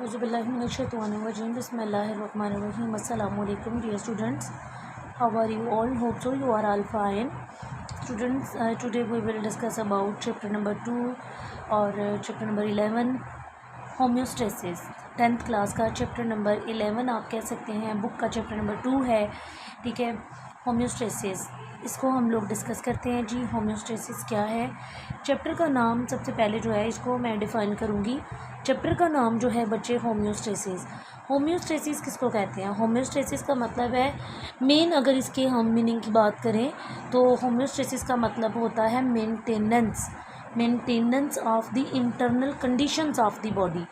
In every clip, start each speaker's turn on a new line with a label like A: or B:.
A: Auzubillahiminash-shaytanir-rajim. Bismillahir-rahmanir-rahim. Assalamualaikum, dear students. How are you all? Hope so you are all fine. Students, today we will discuss about chapter number 2 और chapter number 11 homeostasis. 10th class का chapter number 11 आप कह सकते हैं. Book का chapter number 2 है. ठीक है, होम्योस्टेसिस इसको हम लोग डिस्कस करते हैं जी. होम्योस्टेसिस क्या है? चैप्टर का नाम सबसे पहले जो है इसको मैं डिफ़ाइन करूँगी. चैप्टर का नाम जो है बच्चे होम्योस्टेसिस. होम्योस्टेसिस किसको कहते हैं? होम्योस्टेसिस का मतलब है मेन, अगर इसके हम मीनिंग की बात करें तो होम्योस्टेसिस का मतलब होता है maintenance of the internal conditions of the body.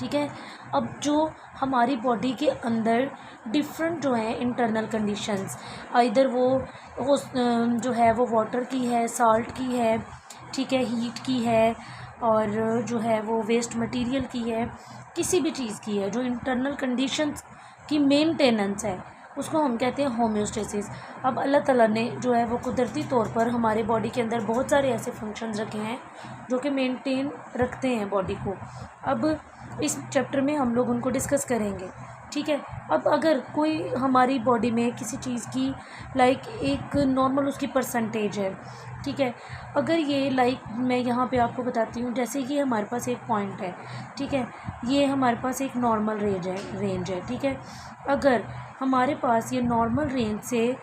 A: ठीक है, अब जो हमारी बॉडी के अंदर डिफरेंट जो है इंटरनल कंडीशंस, इधर वो जो है वो वाटर की है, साल्ट की है, ठीक है, हीट की है, और जो है वो वेस्ट मटेरियल की है, किसी भी चीज़ की है, जो इंटरनल कंडीशंस की मेंटेनेंस है उसको हम कहते हैं होम्योस्टेसिस. अब अल्लाह ताला ने जो है वो कुदरती तौर पर हमारे बॉडी के अंदर बहुत सारे ऐसे फंक्शंस रखे हैं जो कि मेंटेन रखते हैं बॉडी को. अब इस चैप्टर में हम लोग उनको डिस्कस करेंगे. ठीक है, अब अगर कोई हमारी बॉडी में किसी चीज़ की लाइक एक नॉर्मल उसकी परसेंटेज है, ठीक है, अगर ये लाइक मैं यहाँ पे आपको बताती हूँ, जैसे कि हमारे पास एक पॉइंट है, ठीक है, ये हमारे पास एक नॉर्मल रेंज है. ठीक है, अगर हमारे पास ये नॉर्मल रेंज से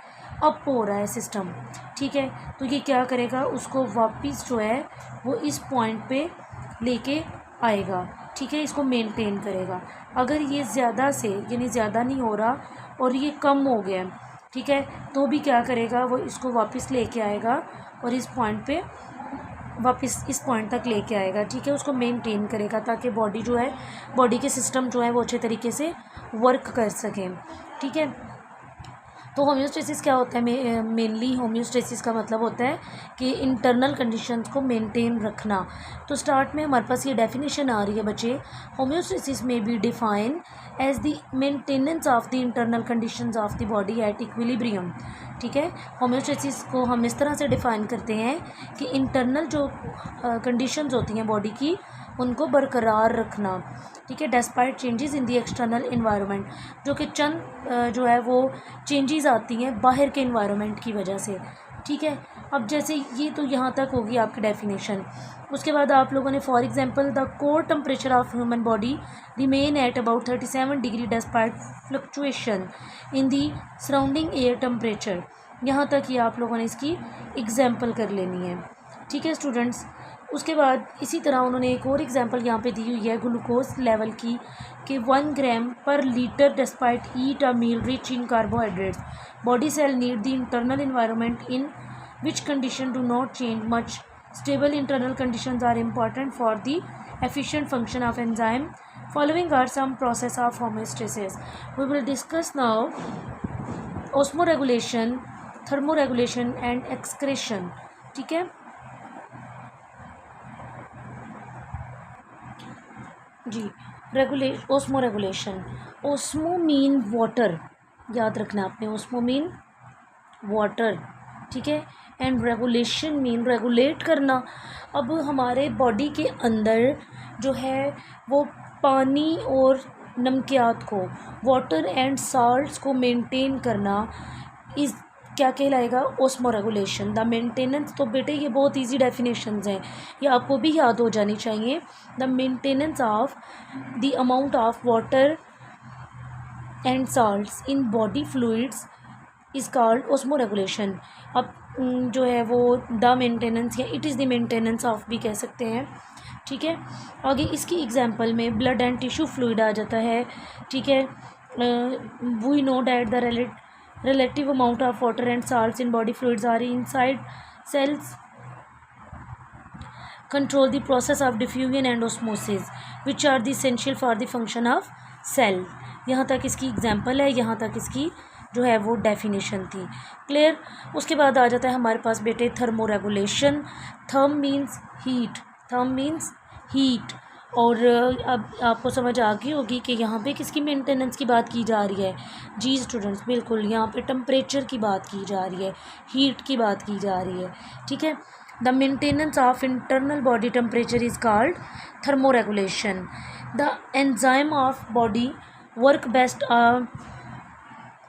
A: अप हो रहा है सिस्टम, ठीक है, तो ये क्या करेगा, उसको वापस जो है वो इस पॉइंट पे लेके आएगा. ठीक है, इसको मेंटेन करेगा. अगर ये ज़्यादा से यानी ज़्यादा नहीं हो रहा और ये कम हो गया, ठीक है, तो भी क्या करेगा, वो इसको वापस लेके आएगा और इस पॉइंट पे वापस इस पॉइंट तक लेके आएगा. ठीक है, उसको मेंटेन करेगा ताकि बॉडी जो है, बॉडी के सिस्टम जो है वो अच्छे तरीके से वर्क कर सकें. ठीक है, तो होम्योस्टेसिस क्या होता है? मेनली होम्योस्टेसिस का मतलब होता है कि इंटरनल कंडीशंस को मेंटेन रखना. तो स्टार्ट में हमारे पास ये डेफिनेशन आ रही है बच्चे. होम्योस्टेसिस में be define as the maintenance of the internal conditions of the body at equilibrium. ठीक है, होम्योस्टेसिस को हम इस तरह से डिफ़ाइन करते हैं कि इंटरनल जो कंडीशंस होती हैं बॉडी की उनको बरकरार रखना. ठीक है, despite changes in the external environment, जो कि चंद जो है वो चेंजेस आती हैं बाहर के इन्वायरमेंट की वजह से. ठीक है, अब जैसे ये तो यहाँ तक होगी आपकी डेफिनेशन. उसके बाद आप लोगों ने for example the core temperature of human body remain at about 37 degree despite fluctuation in the surrounding air temperature. यहाँ तक ये आप लोगों ने इसकी एग्जाम्पल कर लेनी है. ठीक है स्टूडेंट्स, उसके बाद इसी तरह उन्होंने एक और एग्जांपल यहाँ पे दी हुई है ग्लूकोज लेवल की, कि 1 ग्राम पर litre despite eat a meal rich in carbohydrates body cell need the internal environment in which condition do not change much. Stable internal conditions are important for the efficient function of enzyme. Following are some process of homeostasis. We will discuss now osmoregulation, thermoregulation and excretion. ठीक है जी. Osmoregulation. Osmo mean water, याद रखना आपने, osmo mean water. ठीक है, and regulation mean regulate करना. अब हमारे बॉडी के अंदर जो है वो पानी और नमकियात को, वाटर एंड साल्ट्स को मेंटेन करना इस क्या कहलाएगा? Osmo regulation. द मेंटेनेंस, तो बेटे ये बहुत इजी डेफिनेशंस हैं, ये आपको भी याद हो जानी चाहिए. The maintenance of the amount of water and salts in body fluids is called osmo regulation. अब जो है वो द मेंटेनेंस या it is the maintenance of भी कह सकते हैं. ठीक है, आगे इसकी एग्जांपल में ब्लड एंड टिश्यू फ्लूइड आ जाता है. ठीक है, we know that the relative amount of water and salts in body fluids are inside cells control the process of diffusion and osmosis which are the essential for the function of cell. यहाँ तक इसकी example है, यहाँ तक इसकी जो है वो डेफिनेशन थी. क्लियर. उसके बाद आ जाता है हमारे पास बेटे thermoregulation. Therm means heat. और अब आपको समझ आ गई होगी कि यहाँ पे किसकी मेंटेनेंस की बात की जा रही है. जी स्टूडेंट्स, बिल्कुल यहाँ पे टेम्परेचर की बात की जा रही है, हीट की बात की जा रही है. ठीक है, the maintenance of internal body temperature is called thermoregulation. The enzyme of body work best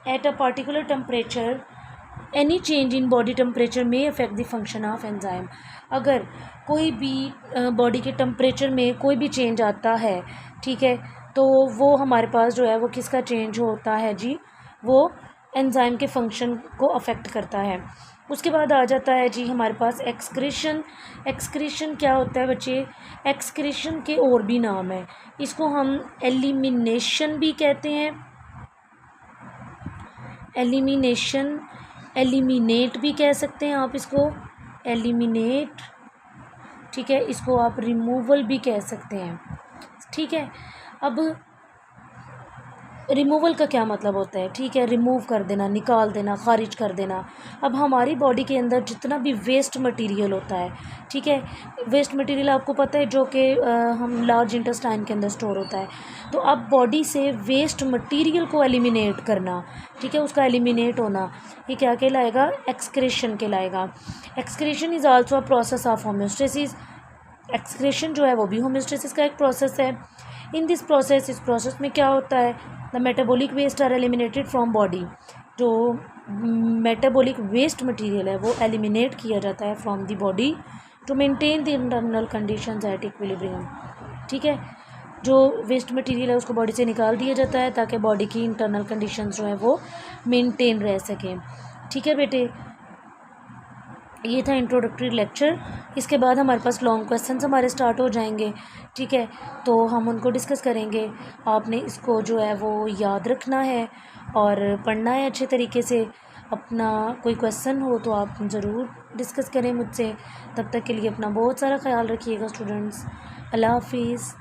A: at a particular temperature. Any change in body temperature may affect the function of enzyme. अगर कोई भी बॉडी के temperature में कोई भी change आता है, ठीक है, तो वो हमारे पास जो है वो किसका चेंज होता है जी, वो एंजाइम के फंक्शन को अफेक्ट करता है. उसके बाद आ जाता है जी हमारे पास एक्सक्रीशन. एक्सक्रीशन क्या होता है बच्चे? एक्सक्रीशन के और भी नाम है. इसको हम एलिमिनेशन भी कहते हैं, एलिमिनेशन, एलिमिनेट भी कह सकते हैं आप इसको, एलिमिनेट, ठीक है. इसको आप रिमूवल भी कह सकते हैं, ठीक है. अब रिमूवल का क्या मतलब होता है? ठीक है, रिमूव कर देना, निकाल देना, खारिज कर देना. अब हमारी बॉडी के अंदर जितना भी वेस्ट मटेरियल होता है, ठीक है, वेस्ट मटेरियल आपको पता है जो कि हम लार्ज इंटेस्टाइन के अंदर स्टोर होता है. तो अब बॉडी से वेस्ट मटेरियल को एलिमिनेट करना, ठीक है, उसका एलिमिनेट होना, ये क्या कहलाएगा? एक्सक्रीशन कहलाएगा. Excretion is also a process of homeostasis. Excretion जो है वो भी होम्योस्टेसिस का एक प्रोसेस है. इन दिस प्रोसेस, इस प्रोसेस में क्या होता है? The metabolic waste are eliminated from body. जो मेटाबॉलिक वेस्ट मटेरियल है वो एलिमिनेट किया जाता है from the body to maintain the internal conditions at equilibrium. ठीक है, जो वेस्ट मटेरियल है उसको बॉडी से निकाल दिया जाता है ताकि बॉडी की इंटरनल कंडीशंस जो है वो मेंटेन रह सकें. ठीक है बेटे, ये था इंट्रोडक्टरी लेक्चर. इसके बाद हमारे पास लॉन्ग क्वेश्चंस हमारे स्टार्ट हो जाएंगे. ठीक है, तो हम उनको डिस्कस करेंगे. आपने इसको जो है वो याद रखना है और पढ़ना है अच्छे तरीके से. अपना कोई क्वेश्चन हो तो आप ज़रूर डिस्कस करें मुझसे. तब तक के लिए अपना बहुत सारा ख्याल रखिएगा स्टूडेंट्स. अल्लाह हाफिज़.